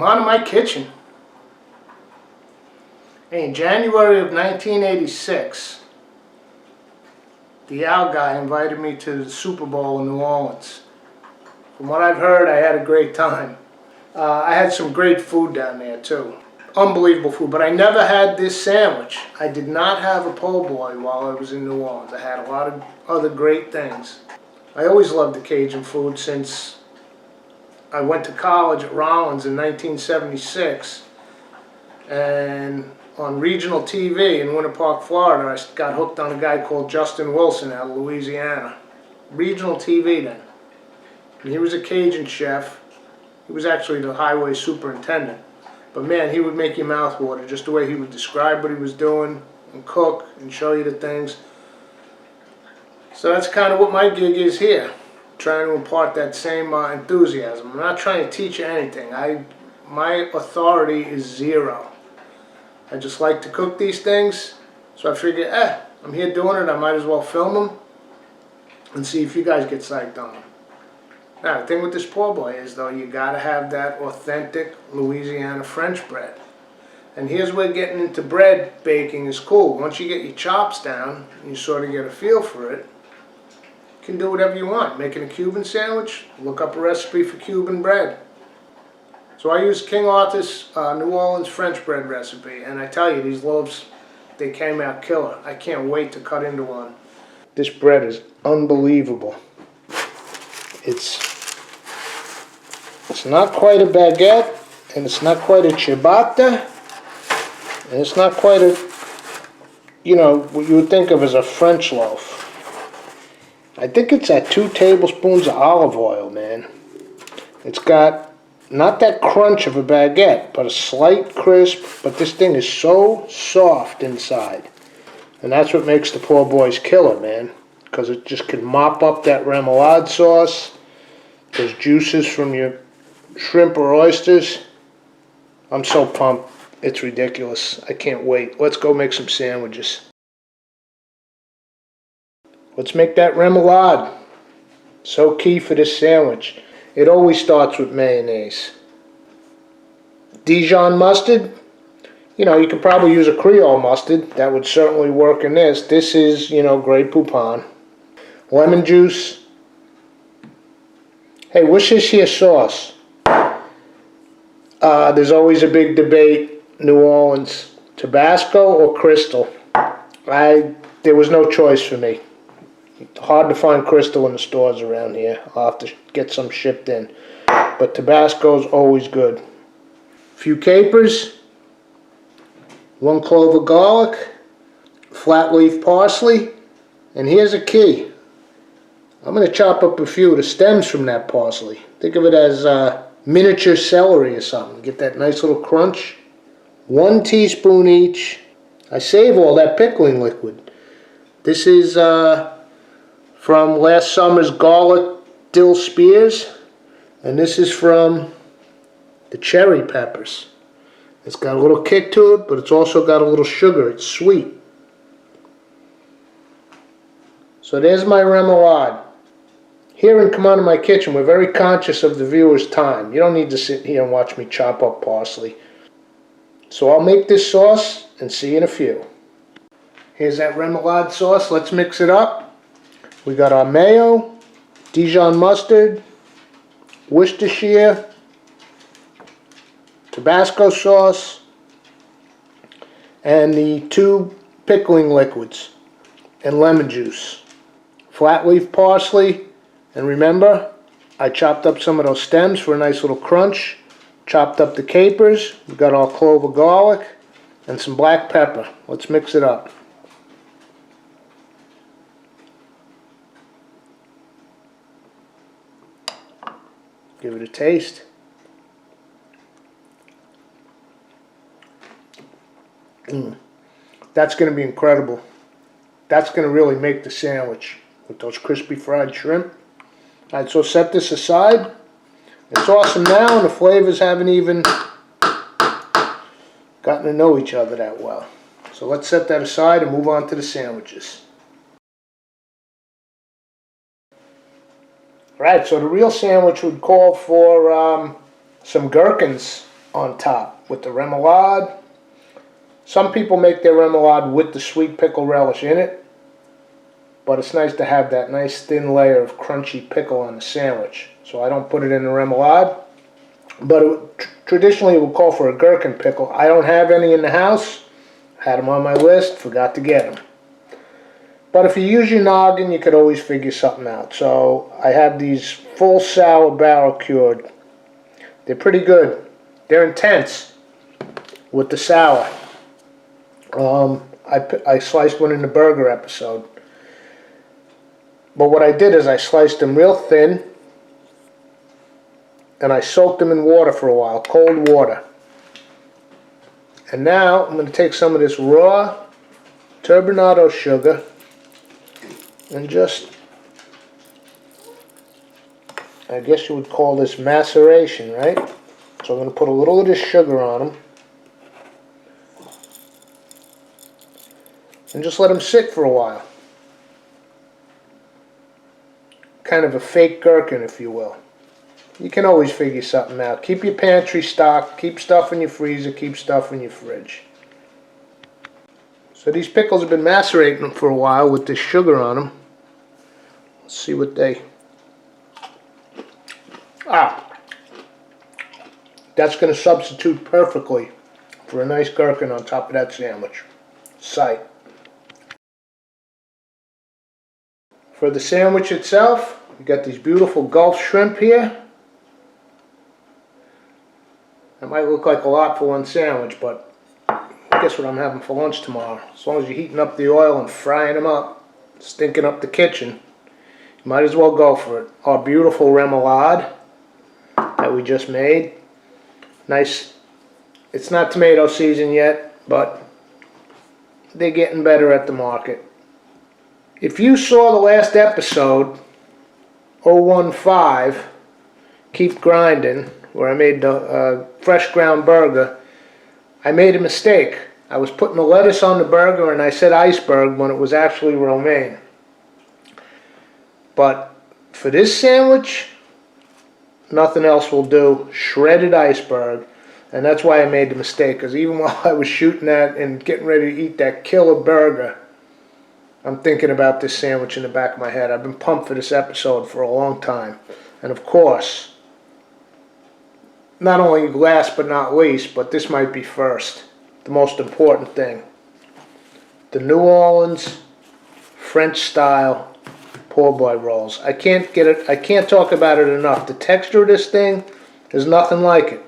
I'm out of my kitchen. Hey, in January of 1986, the Al guy invited me to the Super Bowl in New Orleans. From what I've heard, I had a great time. I had some great food down there too. Unbelievable food, but I never had this sandwich. I did not have a po' boy while I was in New Orleans. I had a lot of other great things. I always loved the Cajun food since I went to college at Rollins in 1976, and on regional TV in Winter Park, Florida, I got hooked on a guy called Justin Wilson out of Louisiana. Regional TV then. And he was a Cajun chef. He was actually the highway superintendent. But man, he would make your mouth water just the way he would describe what he was doing and cook and show you the things. So that's kind of what my gig is here. Trying to impart that same enthusiasm. I'm not trying to teach you anything. My authority is zero. I just like to cook these things, so I figure, I'm here doing it, I might as well film them and see if you guys get psyched on them. Now, the thing with this po' boy is, though, you gotta have that authentic Louisiana French bread. And here's where getting into bread baking is cool. Once you get your chops down, and you sort of get a feel for it, you can do whatever you want. Making a Cuban sandwich, look up a recipe for Cuban bread. So I use King Arthur's New Orleans French bread recipe, and I tell you, these loaves, they came out killer. I can't wait to cut into one. This bread is unbelievable. It's not quite a baguette, and it's not quite a ciabatta, and it's not quite a, what you would think of as a French loaf. I think it's at 2 tablespoons of olive oil, man. It's got not that crunch of a baguette, but a slight crisp, but this thing is so soft inside. And that's what makes the po' boys killer, man, because it just can mop up that remoulade sauce, those juices from your shrimp or oysters. I'm so pumped. It's ridiculous. I can't wait. Let's go make some sandwiches. Let's make that remoulade. So key for this sandwich. It always starts with mayonnaise. Dijon mustard. You can probably use a Creole mustard. That would certainly work in this. This is, Grey Poupon. Lemon juice. Hey, what's this here sauce? There's always a big debate. New Orleans. Tabasco or Crystal? There was no choice for me. Hard to find Crystal in the stores around here. I'll have to get some shipped in. But Tabasco's always good. A few capers. 1 clove of garlic. Flat leaf parsley. And here's a key. I'm going to chop up a few of the stems from that parsley. Think of it as miniature celery or something. Get that nice little crunch. 1 teaspoon each. I save all that pickling liquid. This is from last summer's garlic dill spears, and this is from the cherry peppers. It's got a little kick to it, but it's also got a little sugar. It's sweet. So there's my remoulade. Here in Come On to My Kitchen, we're very conscious of the viewer's time. You don't need to sit here and watch me chop up parsley. So I'll make this sauce and see you in a few. Here's that remoulade sauce. Let's mix it up. We got our mayo, Dijon mustard, Worcestershire, Tabasco sauce, and the 2 pickling liquids, and lemon juice. Flat leaf parsley, and remember, I chopped up some of those stems for a nice little crunch. Chopped up the capers. We got our clove of garlic, and some black pepper. Let's mix it up. Give it a taste. That's going to be incredible. That's going to really make the sandwich with those crispy fried shrimp. Alright, so set this aside. It's awesome now, and the flavors haven't even gotten to know each other that well. So let's set that aside and move on to the sandwiches. Alright, so the real sandwich would call for some gherkins on top with the remoulade. Some people make their remoulade with the sweet pickle relish in it, but it's nice to have that nice thin layer of crunchy pickle on the sandwich. So I don't put it in the remoulade, but traditionally it would call for a gherkin pickle. I don't have any in the house. Had them on my list, forgot to get them. But if you use your noggin, you could always figure something out. So I have these full sour barrel cured. They're pretty good. They're intense with the sour. I sliced one in the burger episode. But what I did is I sliced them real thin and I soaked them in water for a while, cold water. And now I'm going to take some of this raw turbinado sugar and just, I guess you would call this maceration, right? So I'm going to put a little of this sugar on them and just let them sit for a while. Kind of a fake gherkin, if you will. You can always figure something out. Keep your pantry stocked, keep stuff in your freezer, keep stuff in your fridge. So these pickles have been macerating for a while with this sugar on them. Let's see what they... That's going to substitute perfectly for a nice gherkin on top of that sandwich. Sight. For the sandwich itself, we got these beautiful Gulf shrimp here. That might look like a lot for one sandwich, but guess what I'm having for lunch tomorrow. As long as you're heating up the oil and frying them up, stinking up the kitchen, you might as well go for it. Our beautiful remoulade that we just made. Nice. It's not tomato season yet, but they're getting better at the market. If you saw the last episode, 015, Keep Grinding, where I made the fresh ground burger, I made a mistake. I was putting the lettuce on the burger and I said iceberg when it was actually romaine. But for this sandwich, nothing else will do. Shredded iceberg. And that's why I made the mistake, because even while I was shooting that and getting ready to eat that killer burger, I'm thinking about this sandwich in the back of my head. I've been pumped for this episode for a long time. And of course, not only last but not least, but this might be first, the most important thing. The New Orleans French style po' boy rolls. I can't talk about it enough. The texture of this thing is nothing like it.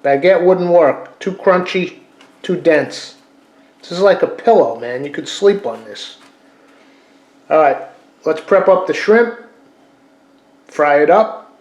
Baguette wouldn't work. Too crunchy, too dense. This is like a pillow, man. You could sleep on this. Alright, let's prep up the shrimp, fry it up,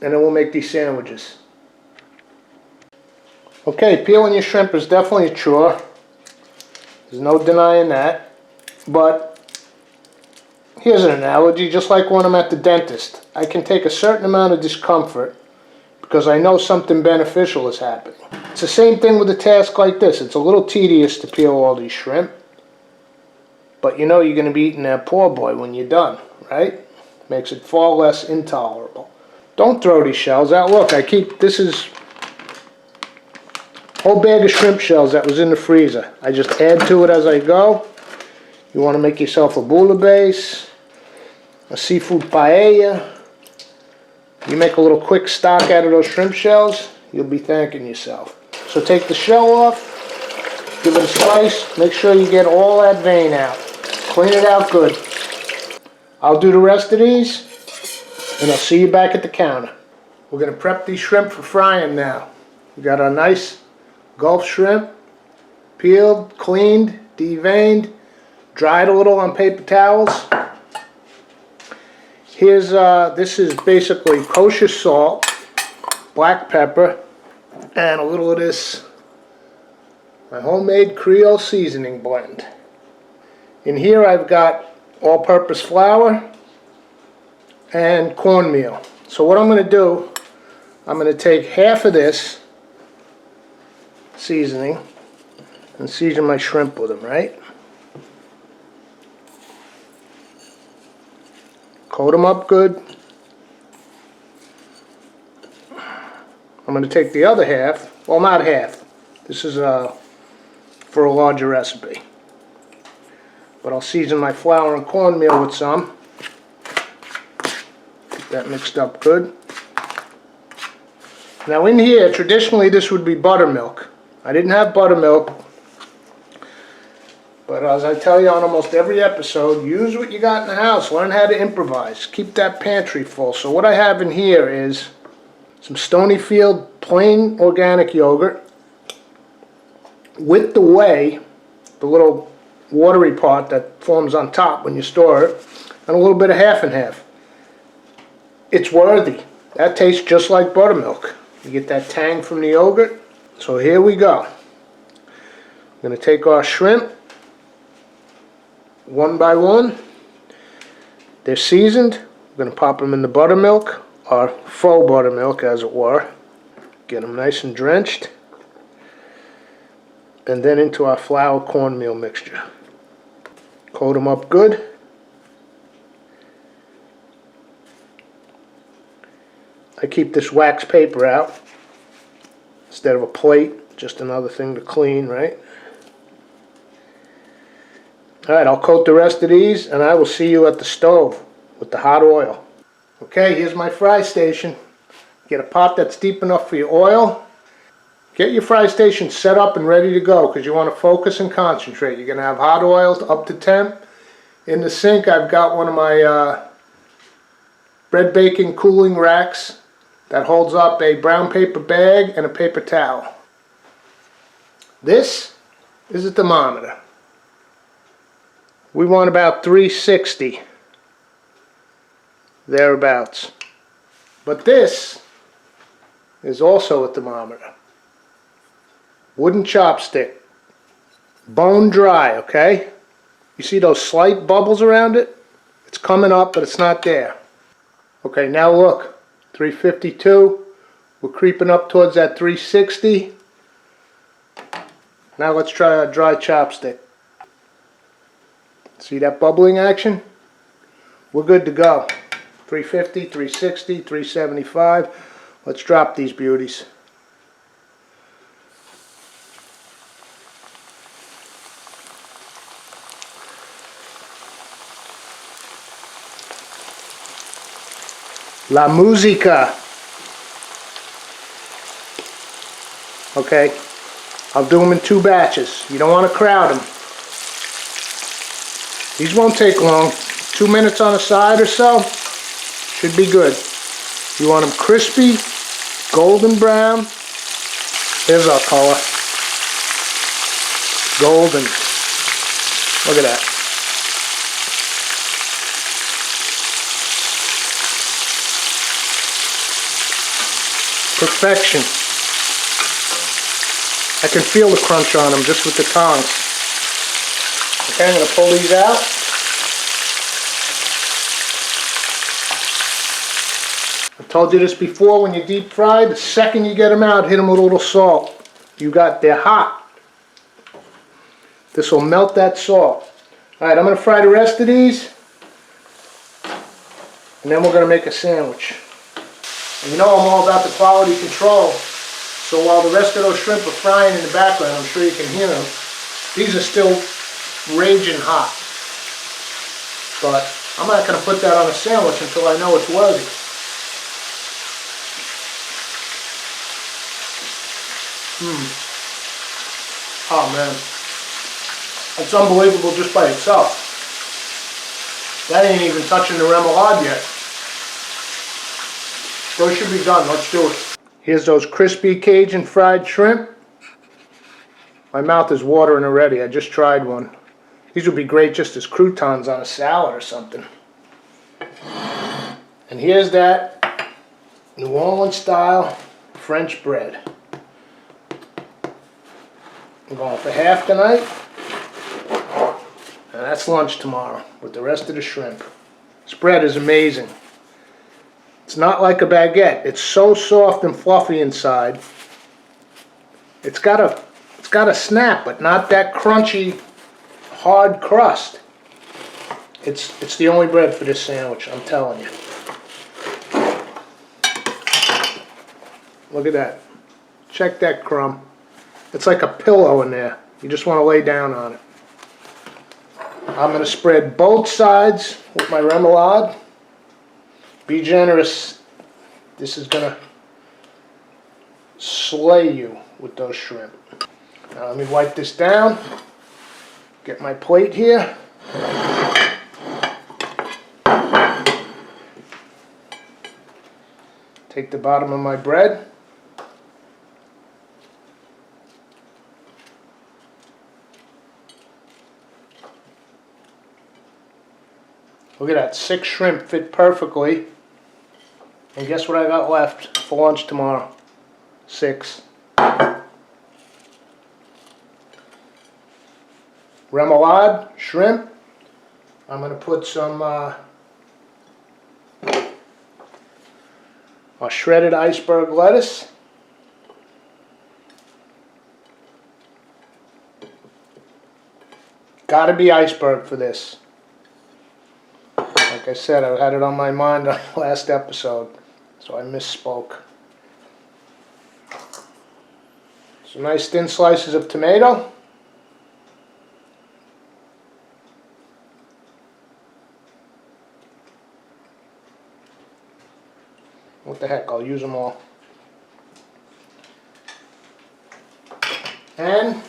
and then we'll make these sandwiches. Okay, peeling your shrimp is definitely a chore. There's no denying that. But here's an analogy, just like when I'm at the dentist. I can take a certain amount of discomfort because I know something beneficial is happening. It's the same thing with a task like this. It's a little tedious to peel all these shrimp, but you know you're going to be eating that po' boy when you're done, right? Makes it far less intolerable. Don't throw these shells out. Look, this is a whole bag of shrimp shells that was in the freezer. I just add to it as I go. You want to make yourself a bouillabaisse, a seafood paella. You make a little quick stock out of those shrimp shells, you'll be thanking yourself. So take the shell off, give it a slice, make sure you get all that vein out. Clean it out good. I'll do the rest of these, and I'll see you back at the counter. We're going to prep these shrimp for frying now. We got our nice Gulf shrimp, peeled, cleaned, deveined, dried a little on paper towels. Here's, this is basically kosher salt, black pepper, and a little of this, my homemade Creole seasoning blend. In here I've got all-purpose flour and cornmeal. So what I'm going to do, I'm going to take half of this seasoning and season my shrimp with them, right? Coat them up good. I'm going to take the other half, well, not half. This is for a larger recipe. But I'll season my flour and cornmeal with some. Get that mixed up good. Now in here, traditionally this would be buttermilk. I didn't have buttermilk, but as I tell you on almost every episode, use what you got in the house. Learn how to improvise. Keep that pantry full. So what I have in here is some Stonyfield plain organic yogurt with the whey, the little watery part that forms on top when you store it, and a little bit of half and half. It's worthy. That tastes just like buttermilk. You get that tang from the yogurt. So here we go. I'm going to take our shrimp one by one. They're seasoned. We're going to pop them in the buttermilk, or faux buttermilk as it were. Get them nice and drenched. And then into our flour cornmeal mixture. Coat them up good. I keep this wax paper out instead of a plate, just another thing to clean, right? Alright, I'll coat the rest of these and I will see you at the stove with the hot oil. Okay, here's my fry station. Get a pot that's deep enough for your oil. Get your fry station set up and ready to go because you want to focus and concentrate. You're going to have hot oil up to temp. In the sink I've got one of my bread baking cooling racks that holds up a brown paper bag and a paper towel. This is a thermometer. We want about 360, thereabouts. But this is also a thermometer. Wooden chopstick, bone dry, okay? You see those slight bubbles around it? It's coming up, but it's not there. Okay, now look. 352, we're creeping up towards that 360. Now let's try our dry chopstick. See that bubbling action? We're good to go. 350, 360, 375. Let's drop these beauties. La musica. Okay, I'll do them in 2 batches. You don't want to crowd them. These won't take long. 2 minutes on a side or so. Should be good. You want them crispy, golden brown. There's our color. Golden. Look at that. Perfection. I can feel the crunch on them just with the tongs. Okay, I'm going to pull these out. I told you this before, when you deep fry, the second you get them out, hit them with a little salt. They're hot. This will melt that salt. Alright, I'm going to fry the rest of these. And then we're going to make a sandwich. And you know I'm all about the quality control, so while the rest of those shrimp are frying in the background, I'm sure you can hear them, these are still raging hot. But I'm not going to put that on a sandwich until I know it's worthy. Oh man, that's unbelievable just by itself. That ain't even touching the remoulade yet. Those should be done. Let's do it. Here's those crispy Cajun fried shrimp. My mouth is watering already. I just tried one. These would be great just as croutons on a salad or something. And here's that New Orleans style French bread. I'm going for half tonight. And that's lunch tomorrow with the rest of the shrimp. This bread is amazing. It's not like a baguette. It's so soft and fluffy inside. It's got a snap, but not that crunchy, hard crust. It's the only bread for this sandwich, I'm telling you. Look at that. Check that crumb. It's like a pillow in there. You just want to lay down on it. I'm going to spread both sides with my remoulade. Be generous. This is going to slay you with those shrimp. Now let me wipe this down. Get my plate here. Take the bottom of my bread. Look at that, 6 shrimp fit perfectly. And guess what I got left for lunch tomorrow? 6. Remoulade, shrimp. I'm going to put some shredded iceberg lettuce. Gotta be iceberg for this. Like I said, I had it on my mind on the last episode, so I misspoke. Some nice thin slices of tomato. What the heck, I'll use them all. And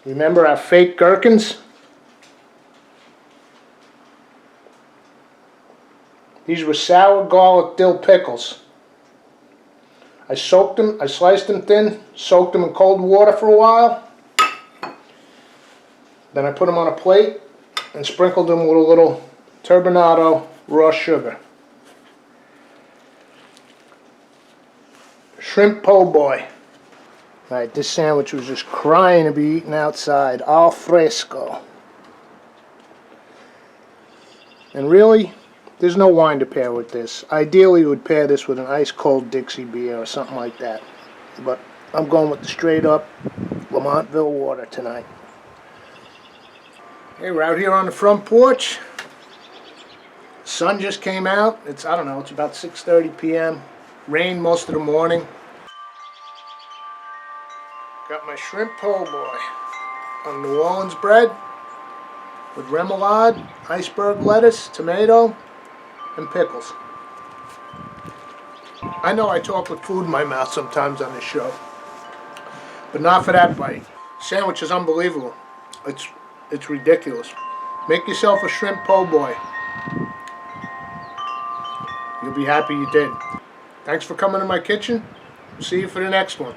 remember our fake gherkins? These were sour garlic dill pickles. I soaked them, I sliced them thin, soaked them in cold water for a while. Then I put them on a plate and sprinkled them with a little turbinado raw sugar. Shrimp po' boy. Alright, this sandwich was just crying to be eaten outside, al fresco. And really, there's no wine to pair with this. Ideally, you would pair this with an ice-cold Dixie beer or something like that. But I'm going with the straight-up Lamontville water tonight. Hey, we're out here on the front porch. The sun just came out. It's, I don't know, it's about 6:30 p.m. Rained most of the morning. Got my shrimp po' boy on New Orleans bread with remoulade, iceberg lettuce, tomato, and pickles. I know I talk with food in my mouth sometimes on this show, but not for that bite. Sandwich is unbelievable. It's ridiculous. Make yourself a shrimp po' boy. You'll be happy you did. Thanks for coming to my kitchen. See you for the next one.